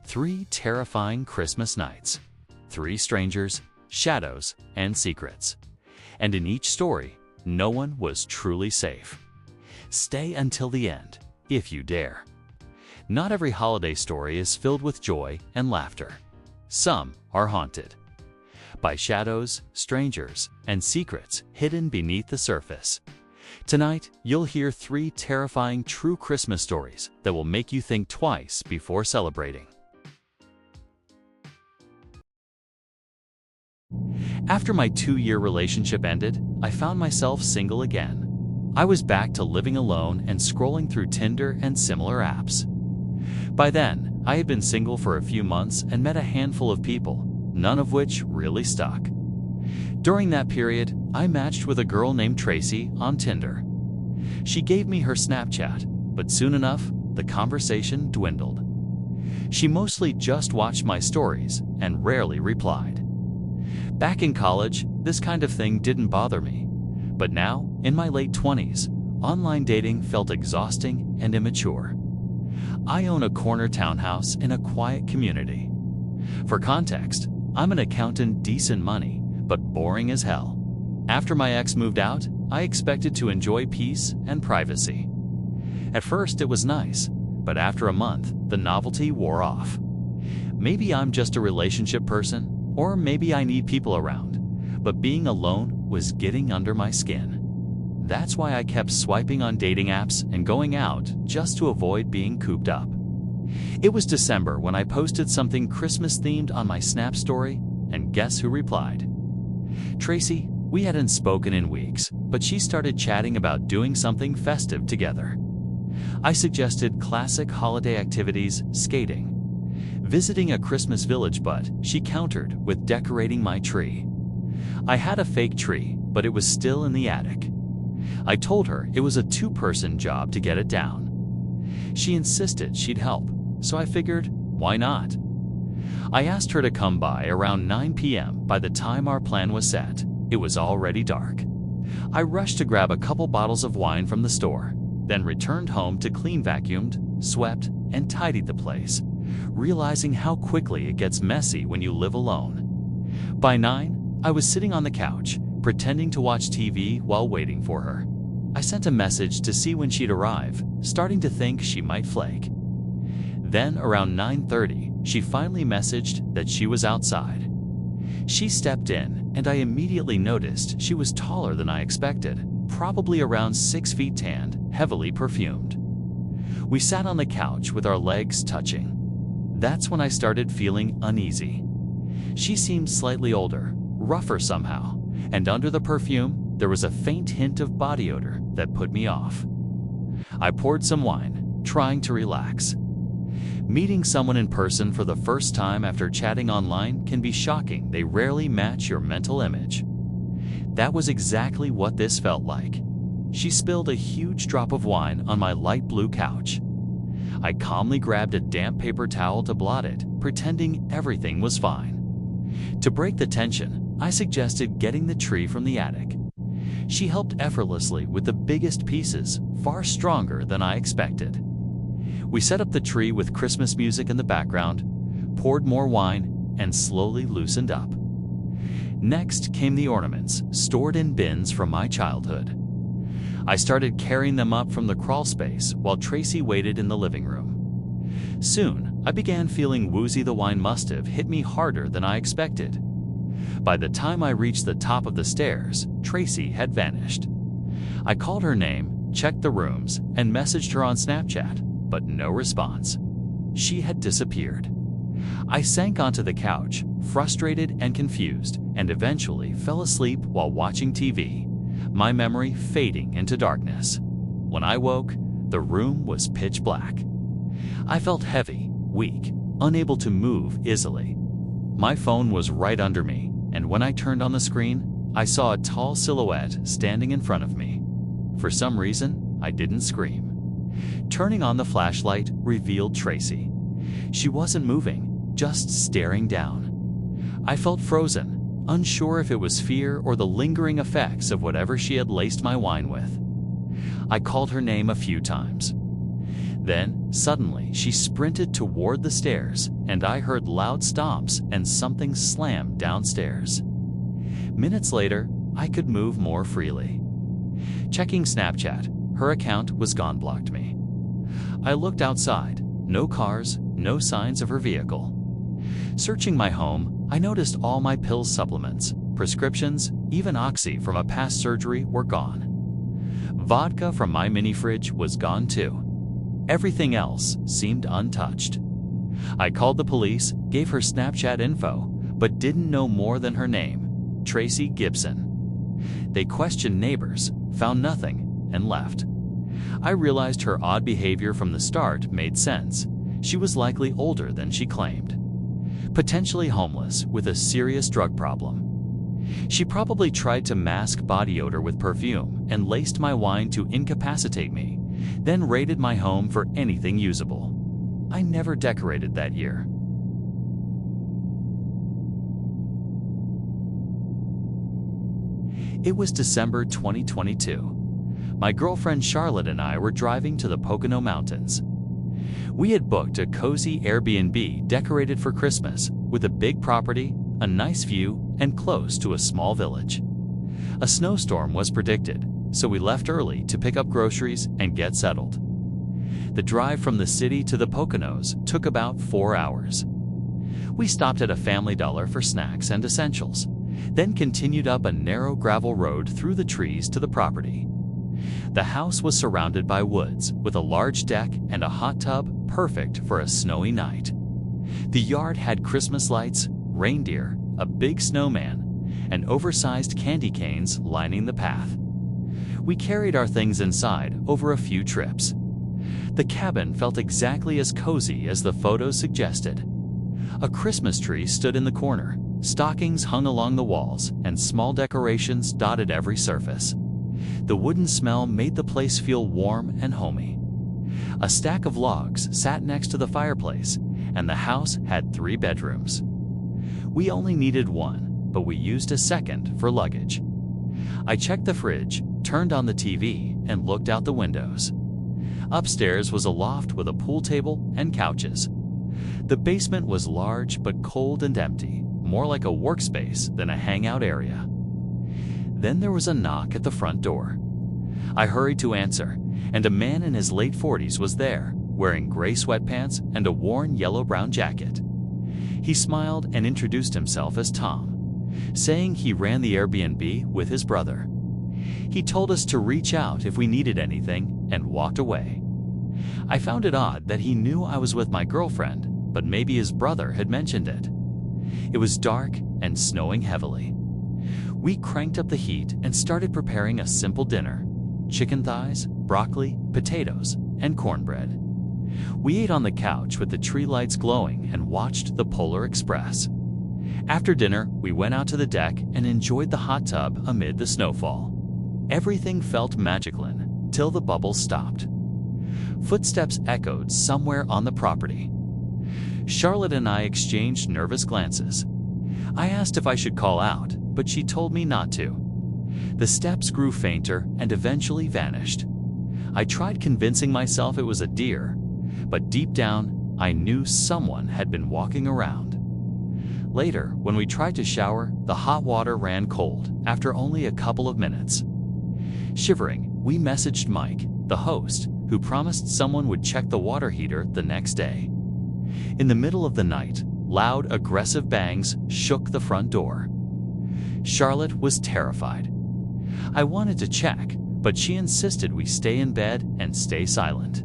3 terrifying Christmas nights, 3 strangers, shadows, and secrets. And in each story, no one was truly safe. Stay until the end, if you dare. Not every holiday story is filled with joy and laughter. Some are haunted by shadows, strangers, and secrets hidden beneath the surface. Tonight, you'll hear 3 terrifying true Christmas stories that will make you think twice before celebrating. After my 2-year relationship ended, I found myself single again. I was back to living alone and scrolling through Tinder and similar apps. By then, I had been single for a few months and met a handful of people, none of which really stuck. During that period, I matched with a girl named Tracy on Tinder. She gave me her Snapchat, but soon enough, the conversation dwindled. She mostly just watched my stories and rarely replied. Back in college, this kind of thing didn't bother me, but now, in my late 20s, online dating felt exhausting and immature. I own a corner townhouse in a quiet community. For context, I'm an accountant, decent money, but boring as hell. After my ex moved out, I expected to enjoy peace and privacy. At first, it was nice, but after a month, the novelty wore off. Maybe I'm just a relationship person, or maybe I need people around, but being alone was getting under my skin. That's why I kept swiping on dating apps and going out just to avoid being cooped up. It was December when I posted something Christmas-themed on my Snap story, and guess who replied? Tracy. We hadn't spoken in weeks, but she started chatting about doing something festive together. I suggested classic holiday activities, skating, visiting a Christmas village, but she countered with decorating my tree. I had a fake tree, but it was still in the attic. I told her it was a 2-person job to get it down. She insisted she'd help, so I figured, why not? I asked her to come by around 9 p.m. By the time our plan was set, it was already dark. I rushed to grab a couple bottles of wine from the store, then returned home to clean, vacuumed, swept, and tidied the place, realizing how quickly it gets messy when you live alone. By 9, I was sitting on the couch, pretending to watch TV while waiting for her. I sent a message to see when she'd arrive, starting to think she might flake. Then, around 9:30, she finally messaged that she was outside. She stepped in, and I immediately noticed she was taller than I expected, probably around 6 feet, tanned, heavily perfumed. We sat on the couch with our legs touching. That's when I started feeling uneasy. She seemed slightly older, rougher somehow, and under the perfume, there was a faint hint of body odor that put me off. I poured some wine, trying to relax. Meeting someone in person for the first time after chatting online can be shocking. They rarely match your mental image. That was exactly what this felt like. She spilled a huge drop of wine on my light blue couch. I calmly grabbed a damp paper towel to blot it, pretending everything was fine. To break the tension, I suggested getting the tree from the attic. She helped effortlessly with the biggest pieces, far stronger than I expected. We set up the tree with Christmas music in the background, poured more wine, and slowly loosened up. Next came the ornaments, stored in bins from my childhood. I started carrying them up from the crawl space while Tracy waited in the living room. Soon, I began feeling woozy. The wine must have hit me harder than I expected. By the time I reached the top of the stairs, Tracy had vanished. I called her name, checked the rooms, and messaged her on Snapchat, but no response. She had disappeared. I sank onto the couch, frustrated and confused, and eventually fell asleep while watching TV, my memory fading into darkness. When I woke, the room was pitch black. I felt heavy, weak, unable to move easily. My phone was right under me, and when I turned on the screen, I saw a tall silhouette standing in front of me. For some reason, I didn't scream. Turning on the flashlight revealed Tracy. She wasn't moving, just staring down. I felt frozen, unsure if it was fear or the lingering effects of whatever she had laced my wine with. I called her name a few times. Then, suddenly, she sprinted toward the stairs, and I heard loud stomps and something slammed downstairs. Minutes later, I could move more freely. Checking Snapchat, her account was gone, blocked me. I looked outside, no cars, no signs of her vehicle. Searching my home, I noticed all my pill supplements, prescriptions, even Oxy from a past surgery were gone. Vodka from my mini fridge was gone too. Everything else seemed untouched. I called the police, gave her Snapchat info, but didn't know more than her name, Tracy Gibson. They questioned neighbors, found nothing, and left. I realized her odd behavior from the start made sense. She was likely older than she claimed. Potentially homeless with a serious drug problem. She probably tried to mask body odor with perfume and laced my wine to incapacitate me, then raided my home for anything usable. I never decorated that year. It was December 2022. My girlfriend Charlotte and I were driving to the Pocono Mountains. We had booked a cozy Airbnb decorated for Christmas with a big property, a nice view, and close to a small village. A snowstorm was predicted, so we left early to pick up groceries and get settled. The drive from the city to the Poconos took about 4 hours. We stopped at a Family Dollar for snacks and essentials, then continued up a narrow gravel road through the trees to the property. The house was surrounded by woods with a large deck and a hot tub perfect for a snowy night. The yard had Christmas lights, reindeer, a big snowman, and oversized candy canes lining the path. We carried our things inside over a few trips. The cabin felt exactly as cozy as the photos suggested. A Christmas tree stood in the corner, stockings hung along the walls, and small decorations dotted every surface. The wooden smell made the place feel warm and homey. A stack of logs sat next to the fireplace, and the house had 3 bedrooms. We only needed one, but we used a second for luggage. I checked the fridge, turned on the TV, and looked out the windows. Upstairs was a loft with a pool table and couches. The basement was large but cold and empty, more like a workspace than a hangout area. Then there was a knock at the front door. I hurried to answer, and a man in his late 40s was there, wearing gray sweatpants and a worn yellow-brown jacket. He smiled and introduced himself as Tom, saying he ran the Airbnb with his brother. He told us to reach out if we needed anything and walked away. I found it odd that he knew I was with my girlfriend, but maybe his brother had mentioned it. It was dark and snowing heavily. We cranked up the heat and started preparing a simple dinner: chicken thighs, broccoli, potatoes, and cornbread. We ate on the couch with the tree lights glowing and watched the Polar Express. After dinner, we went out to the deck and enjoyed the hot tub amid the snowfall. Everything felt magical till the bubbles stopped. Footsteps echoed somewhere on the property. Charlotte and I exchanged nervous glances. I asked if I should call out, but she told me not to. The steps grew fainter and eventually vanished. I tried convincing myself it was a deer, but deep down, I knew someone had been walking around. Later, when we tried to shower, the hot water ran cold after only a couple of minutes. Shivering, we messaged Mike, the host, who promised someone would check the water heater the next day. In the middle of the night, loud, aggressive bangs shook the front door. Charlotte was terrified. I wanted to check, but she insisted we stay in bed and stay silent.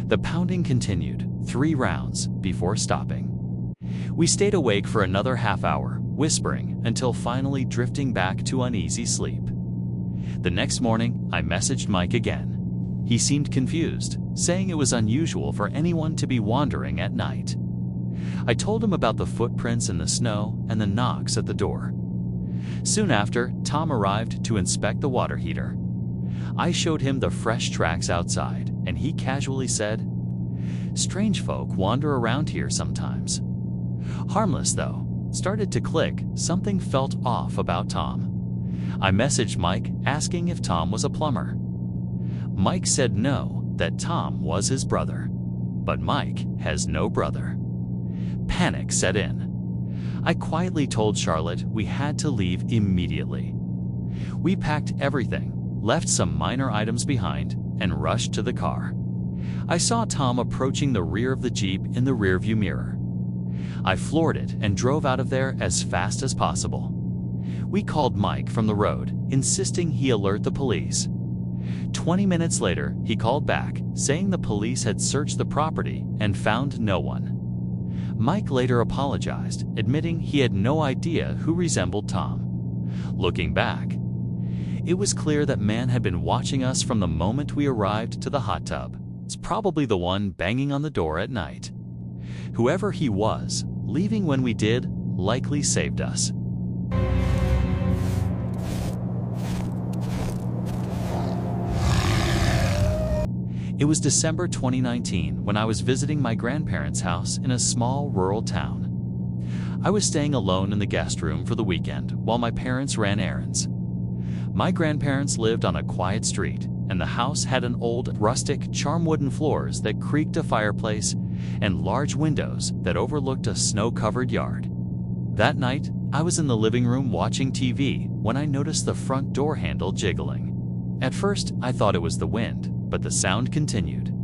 The pounding continued, 3 rounds, before stopping. We stayed awake for another half hour, whispering, until finally drifting back to uneasy sleep. The next morning, I messaged Mike again. He seemed confused, saying it was unusual for anyone to be wandering at night. I told him about the footprints in the snow and the knocks at the door. Soon after, Tom arrived to inspect the water heater. I showed him the fresh tracks outside, and he casually said, "Strange folk wander around here sometimes." Harmless though, started to click, something felt off about Tom. I messaged Mike asking if Tom was a plumber. Mike said no, that Tom was his brother. But Mike has no brother. Panic set in. I quietly told Charlotte we had to leave immediately. We packed everything, left some minor items behind, and rushed to the car. I saw Tom approaching the rear of the Jeep in the rearview mirror. I floored it and drove out of there as fast as possible. We called Mike from the road, insisting he alert the police. 20 minutes later, he called back, saying the police had searched the property and found no one. Mike later apologized, admitting he had no idea who resembled Tom. Looking back, it was clear that man had been watching us from the moment we arrived to the hot tub. It's probably the one banging on the door at night. Whoever he was, leaving when we did likely saved us. It was December 2019 when I was visiting my grandparents' house in a small rural town. I was staying alone in the guest room for the weekend while my parents ran errands. My grandparents lived on a quiet street, and the house had an old, rustic, charm-wooden floors that creaked a fireplace and large windows that overlooked a snow-covered yard. That night, I was in the living room watching TV when I noticed the front door handle jiggling. At first, I thought it was the wind, but the sound continued.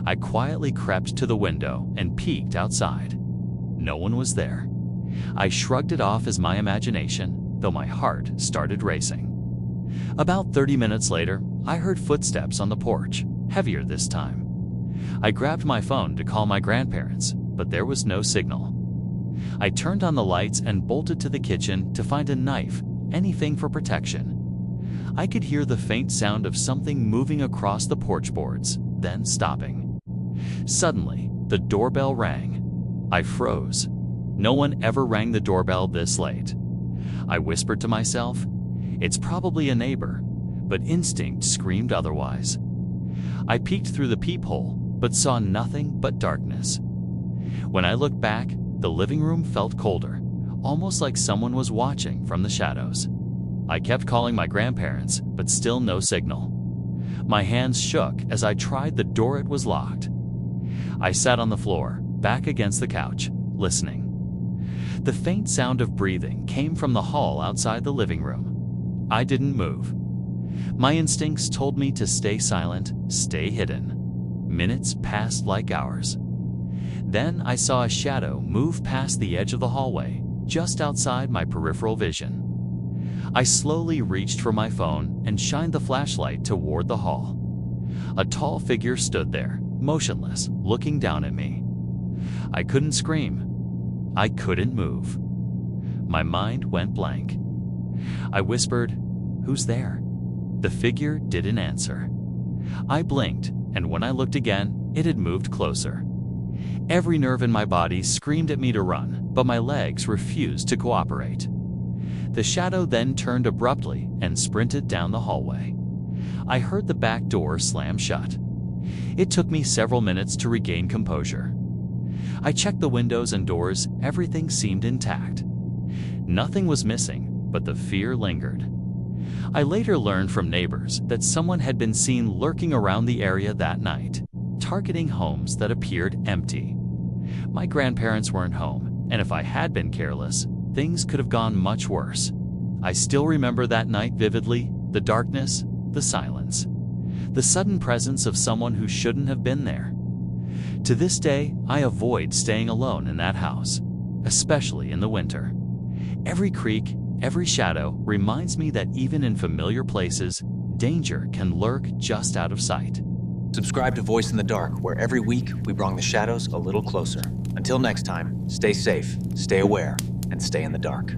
I quietly crept to the window and peeked outside. No one was there. I shrugged it off as my imagination, though my heart started racing. About 30 minutes later, I heard footsteps on the porch, heavier this time. I grabbed my phone to call my grandparents, but there was no signal. I turned on the lights and bolted to the kitchen to find a knife, anything for protection. I could hear the faint sound of something moving across the porch boards, then stopping. Suddenly, the doorbell rang. I froze. No one ever rang the doorbell this late. I whispered to myself, "It's probably a neighbor," but instinct screamed otherwise. I peeked through the peephole, but saw nothing but darkness. When I looked back, the living room felt colder, almost like someone was watching from the shadows. I kept calling my grandparents, but still no signal. My hands shook as I tried the door. It was locked. I sat on the floor, back against the couch, listening. The faint sound of breathing came from the hall outside the living room. I didn't move. My instincts told me to stay silent, stay hidden. Minutes passed like hours. Then I saw a shadow move past the edge of the hallway, just outside my peripheral vision. I slowly reached for my phone and shined the flashlight toward the hall. A tall figure stood there, motionless, looking down at me. I couldn't scream. I couldn't move. My mind went blank. I whispered, "Who's there?" The figure didn't answer. I blinked, and when I looked again, it had moved closer. Every nerve in my body screamed at me to run, but my legs refused to cooperate. The shadow then turned abruptly and sprinted down the hallway. I heard the back door slam shut. It took me several minutes to regain composure. I checked the windows and doors. Everything seemed intact. Nothing was missing, but the fear lingered. I later learned from neighbors that someone had been seen lurking around the area that night, targeting homes that appeared empty. My grandparents weren't home, and if I had been careless, things could have gone much worse. I still remember that night vividly, the darkness, the silence, the sudden presence of someone who shouldn't have been there. To this day, I avoid staying alone in that house, especially in the winter. Every creak, every shadow reminds me that even in familiar places, danger can lurk just out of sight. Subscribe to Voice in the Dark, where every week we bring the shadows a little closer. Until next time, stay safe, stay aware, and stay in the dark.